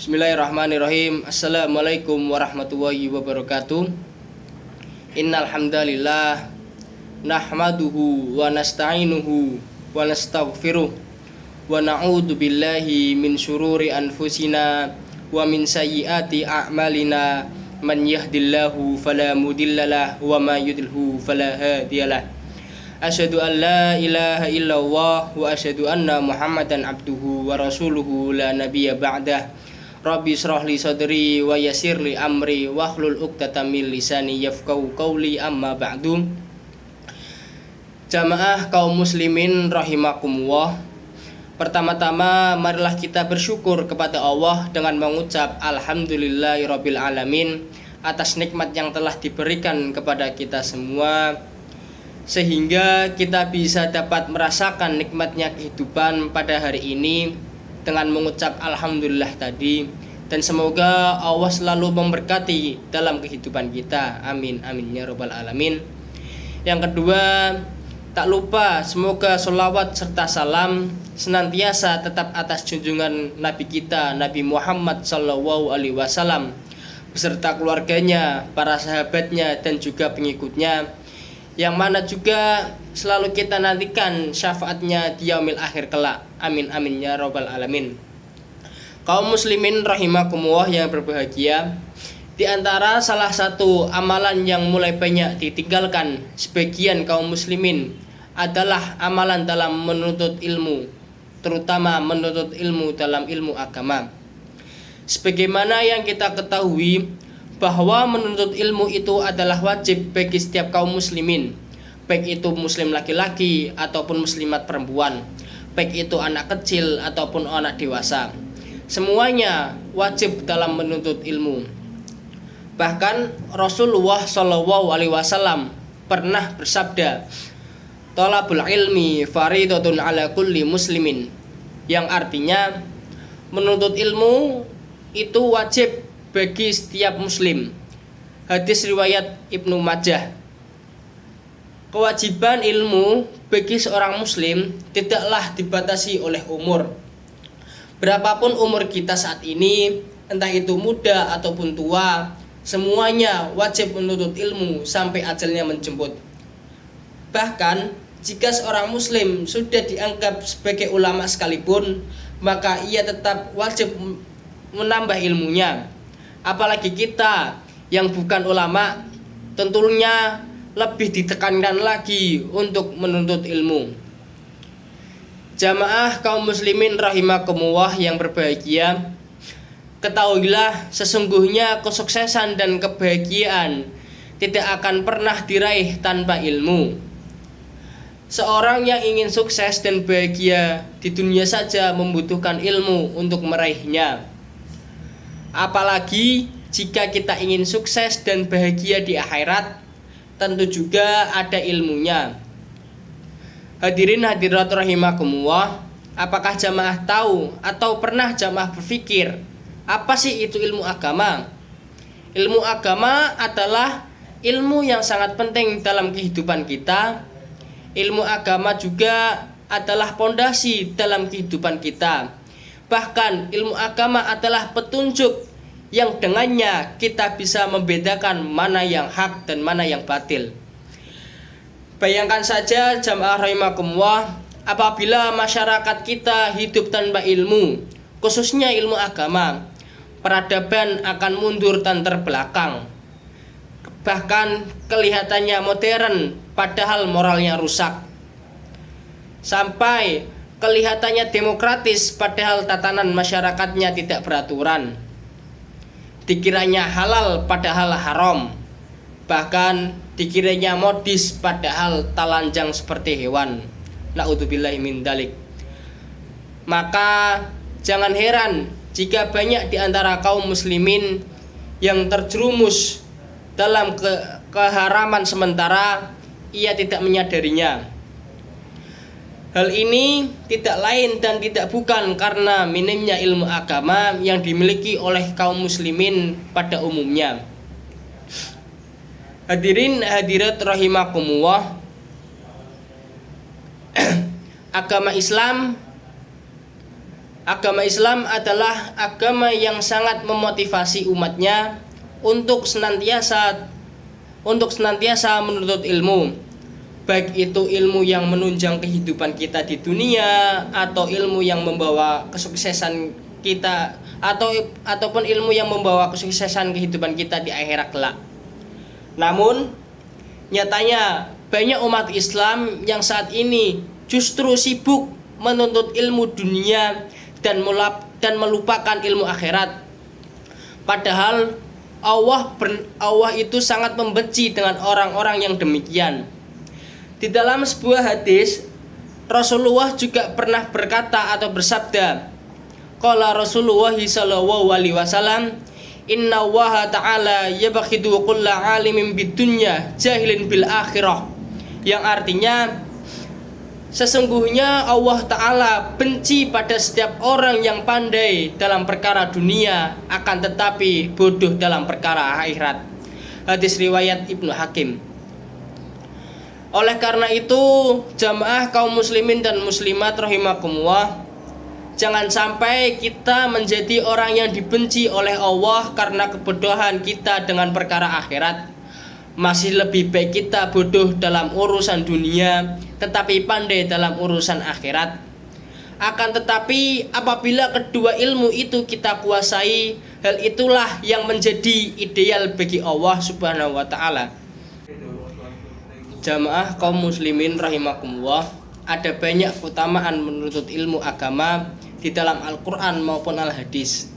Bismillahirrahmanirrahim. Assalamualaikum warahmatullahi wabarakatuh. Innal hamdalillah nahmaduhu wa nasta'inuhu wa nastaghfiruh wa na'udzu billahi min syururi anfusina wa min sayyiati a'malina. Man yahdillahu fala mudhillalah wa may yudlilhu fala hadiyalah. Asyhadu an la ilaha illallah wa asyhadu anna Muhammadan abduhu wa rasuluhu la nabiyya ba'dah. Rabbi shrah li sadri wa yassir li amri wahlul 'uqdatam min lisani yafqahu qawli, amma ba'du. Jamaah kaum muslimin rahimakumullah. Pertama-tama marilah kita bersyukur kepada Allah dengan mengucap alhamdulillahirabbil alamin atas nikmat yang telah diberikan kepada kita semua, sehingga kita bisa dapat merasakan nikmatnya kehidupan pada hari ini dengan mengucap alhamdulillah tadi. Dan semoga Allah selalu memberkati dalam kehidupan kita, amin amin ya rabbal alamin. Yang kedua, tak lupa semoga sholawat serta salam senantiasa tetap atas junjungan Nabi kita, Nabi Muhammad SAW, beserta keluarganya, para sahabatnya, dan juga pengikutnya, yang mana juga selalu kita nantikan syafaatnya di yaumil akhir kelak, amin amin ya rabbal alamin. Kaum muslimin rahimakumullah yang berbahagia, di antara salah satu amalan yang mulai banyak ditinggalkan sebagian kaum muslimin adalah amalan dalam menuntut ilmu, terutama menuntut ilmu dalam ilmu agama. Sebagaimana yang kita ketahui bahwa menuntut ilmu itu adalah wajib bagi setiap kaum muslimin, baik itu muslim laki-laki ataupun muslimat perempuan, baik itu anak kecil ataupun anak dewasa. Semuanya wajib dalam menuntut ilmu. Bahkan Rasulullah SAW pernah bersabda, "Thalabul ilmi faridatun ala kulli muslimin," yang artinya menuntut ilmu itu wajib bagi setiap muslim. Hadis riwayat Ibnu Majah. Kewajiban ilmu bagi seorang muslim tidaklah dibatasi oleh umur. Berapapun umur kita saat ini, entah itu muda ataupun tua, semuanya wajib menuntut ilmu sampai ajalnya menjemput. Bahkan jika seorang muslim sudah dianggap sebagai ulama sekalipun, maka ia tetap wajib menambah ilmunya. Apalagi kita yang bukan ulama, tentunya lebih ditekankan lagi untuk menuntut ilmu. Jamaah kaum muslimin rahimakumullah yang berbahagia, ketahuilah sesungguhnya kesuksesan dan kebahagiaan tidak akan pernah diraih tanpa ilmu. Seorang yang ingin sukses dan bahagia di dunia saja membutuhkan ilmu untuk meraihnya. Apalagi jika kita ingin sukses dan bahagia di akhirat, tentu juga ada ilmunya. Hadirin hadirat rahimakumullah, apakah jamaah tahu atau pernah jamaah berpikir apa sih itu ilmu agama? Ilmu agama adalah ilmu yang sangat penting dalam kehidupan kita. Ilmu agama juga adalah pondasi dalam kehidupan kita. Bahkan ilmu agama adalah petunjuk yang dengannya kita bisa membedakan mana yang hak dan mana yang batil. Bayangkan saja jamaah rahimakumullah, apabila masyarakat kita hidup tanpa ilmu, khususnya ilmu agama, peradaban akan mundur dan terbelakang. Bahkan kelihatannya modern padahal moralnya rusak. Sampai kelihatannya demokratis padahal tatanan masyarakatnya tidak beraturan. Dikiranya halal padahal haram. Bahkan dikiranya modis padahal telanjang seperti hewan. Na'udzubillahi min dzalik. Maka jangan heran jika banyak di antara kaum muslimin yang terjerumus dalam keharaman sementara ia tidak menyadarinya. Hal ini tidak lain dan tidak bukan karena minimnya ilmu agama yang dimiliki oleh kaum muslimin pada umumnya. Hadirin hadirat rahimakumullah, agama Islam Agama Islam adalah agama yang sangat memotivasi umatnya untuk senantiasa menuntut ilmu, baik itu ilmu yang menunjang kehidupan kita di dunia atau ilmu yang membawa kesuksesan kita ataupun ilmu yang membawa kesuksesan kehidupan kita di akhirat kelak. Namun nyatanya banyak umat Islam yang saat ini justru sibuk menuntut ilmu dunia dan melupakan ilmu akhirat. Padahal Allah itu sangat membenci dengan orang-orang yang demikian. Di dalam sebuah hadis, Rasulullah juga pernah berkata atau bersabda, qala Rasulullah sallallahu alaihi wasallam, inna Allaha ta'ala yabghidu kulla alimin bidunya jahilin bil akhirah. Yang artinya sesungguhnya Allah Ta'ala benci pada setiap orang yang pandai dalam perkara dunia akan tetapi bodoh dalam perkara akhirat. Hadis riwayat Ibnu Hakim. Oleh karena itu, jamaah kaum muslimin dan muslimat rahimakumullah, jangan sampai kita menjadi orang yang dibenci oleh Allah karena kebodohan kita dengan perkara akhirat. Masih lebih baik kita bodoh dalam urusan dunia tetapi pandai dalam urusan akhirat. Akan tetapi apabila kedua ilmu itu kita kuasai, hal itulah yang menjadi ideal bagi Allah Subhanahu wa taala. Jamaah kaum muslimin rahimakumullah, ada banyak keutamaan menuntut ilmu agama di dalam Al-Qur'an maupun Al-Hadis.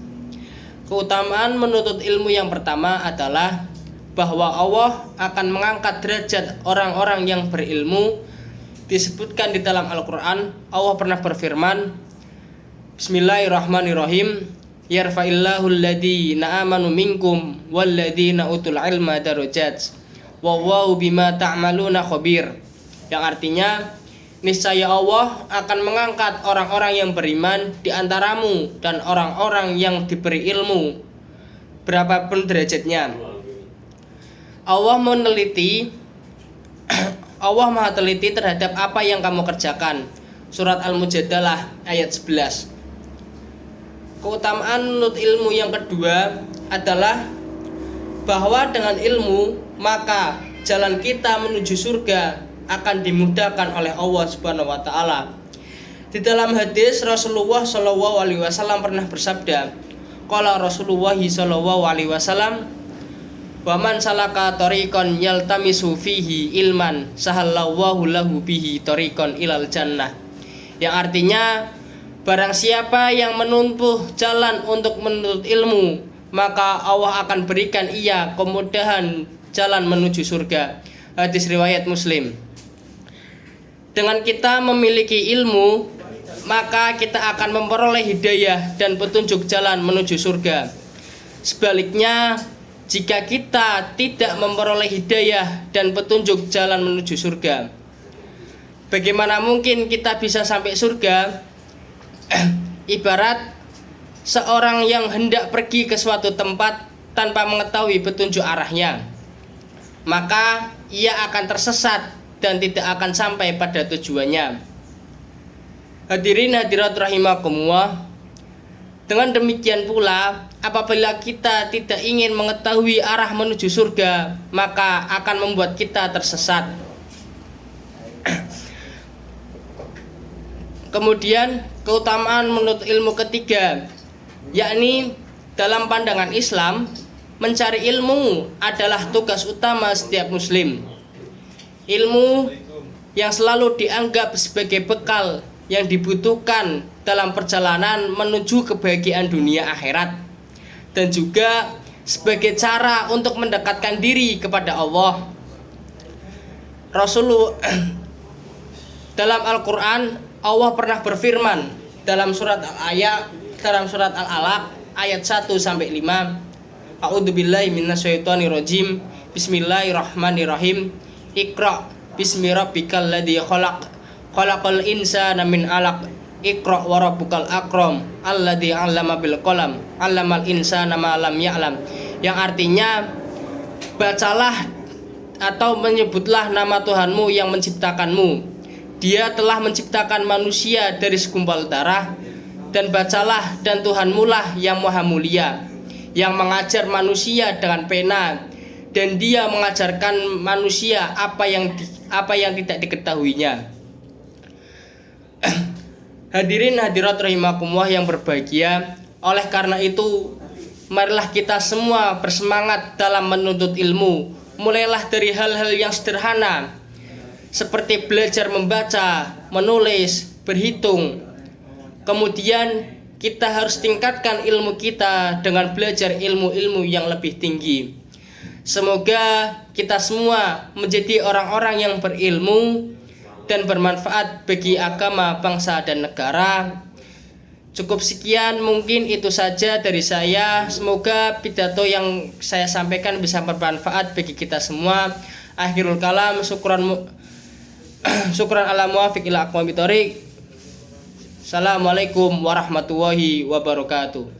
Keutamaan menuntut ilmu yang pertama adalah bahwa Allah akan mengangkat derajat orang-orang yang berilmu. Disebutkan di dalam Al-Quran, Allah pernah berfirman, Bismillahirrahmanirrahim, yarfa'illahu alladhina amanu minkum walladhina utul ilma darajat wallahu bima ta'maluna khabir. Yang artinya, niscaya Allah akan mengangkat orang-orang yang beriman di antaramu dan orang-orang yang diberi ilmu berapapun derajatnya. Allah maha teliti terhadap apa yang kamu kerjakan. Surat Al-Mujadalah ayat 11. Keutamaan menuntut ilmu yang kedua adalah bahwa dengan ilmu maka jalan kita menuju surga akan dimudahkan oleh Allah Subhanahu wa taala. Di dalam hadis Rasulullah sallallahu alaihi wasallam pernah bersabda, qala Rasulullah sallallahu alaihi wasallam, wa man salaka tariqan yaltamisu fihi ilman sahallallahu lahu bihi tariqan ilal jannah. Yang artinya, barang siapa yang menempuh jalan untuk menuntut ilmu, maka Allah akan berikan ia kemudahan jalan menuju surga. Hadis riwayat Muslim. Dengan kita memiliki ilmu, maka kita akan memperoleh hidayah dan petunjuk jalan menuju surga. Sebaliknya, jika kita tidak memperoleh hidayah dan petunjuk jalan menuju surga, bagaimana mungkin kita bisa sampai surga? Ibarat seorang yang hendak pergi ke suatu tempat tanpa mengetahui petunjuk arahnya, maka ia akan tersesat dan tidak akan sampai pada tujuannya. Hadirin hadirat rahimakumullah, dengan demikian pula, apabila kita tidak ingin mengetahui arah menuju surga, maka akan membuat kita tersesat. Kemudian keutamaan menuntut ilmu ketiga, yakni dalam pandangan Islam, mencari ilmu adalah tugas utama setiap muslim. Ilmu yang selalu dianggap sebagai bekal yang dibutuhkan dalam perjalanan menuju kebahagiaan dunia akhirat, dan juga sebagai cara untuk mendekatkan diri kepada Allah. Rasulullah dalam Al-Quran, Allah pernah berfirman dalam surat Al-Alaq ayat 1-5, A'udzubillahi minasyaitonirrajim, Bismillahirrahmanirrahim, Iqra bismi rabbikal ladzi khalaq, khalaqal insana min 'alaq, Iqra wa rabbukal akram, alladzi 'allama bil qalam, 'allamal insana ma lam ya'lam. Yang artinya, bacalah atau menyebutlah nama Tuhanmu yang menciptakanmu. Dia telah menciptakan manusia dari segumpal darah, dan bacalah, dan Tuhanmu lah yang maha mulia, yang mengajar manusia dengan pena, dan Dia mengajarkan manusia apa yang tidak diketahuinya. Hadirin hadirat rahimakumullah yang berbahagia, oleh karena itu marilah kita semua bersemangat dalam menuntut ilmu. Mulailah dari hal-hal yang sederhana seperti belajar membaca, menulis, berhitung. Kemudian kita harus tingkatkan ilmu kita dengan belajar ilmu-ilmu yang lebih tinggi. Semoga kita semua menjadi orang-orang yang berilmu dan bermanfaat bagi agama, bangsa, dan negara. Cukup sekian, mungkin itu saja dari saya. Semoga pidato yang saya sampaikan bisa bermanfaat bagi kita semua. Akhirul kalam, syukran ala muwafiq ila aqwamit thoriq. Assalamualaikum warahmatullahi wabarakatuh.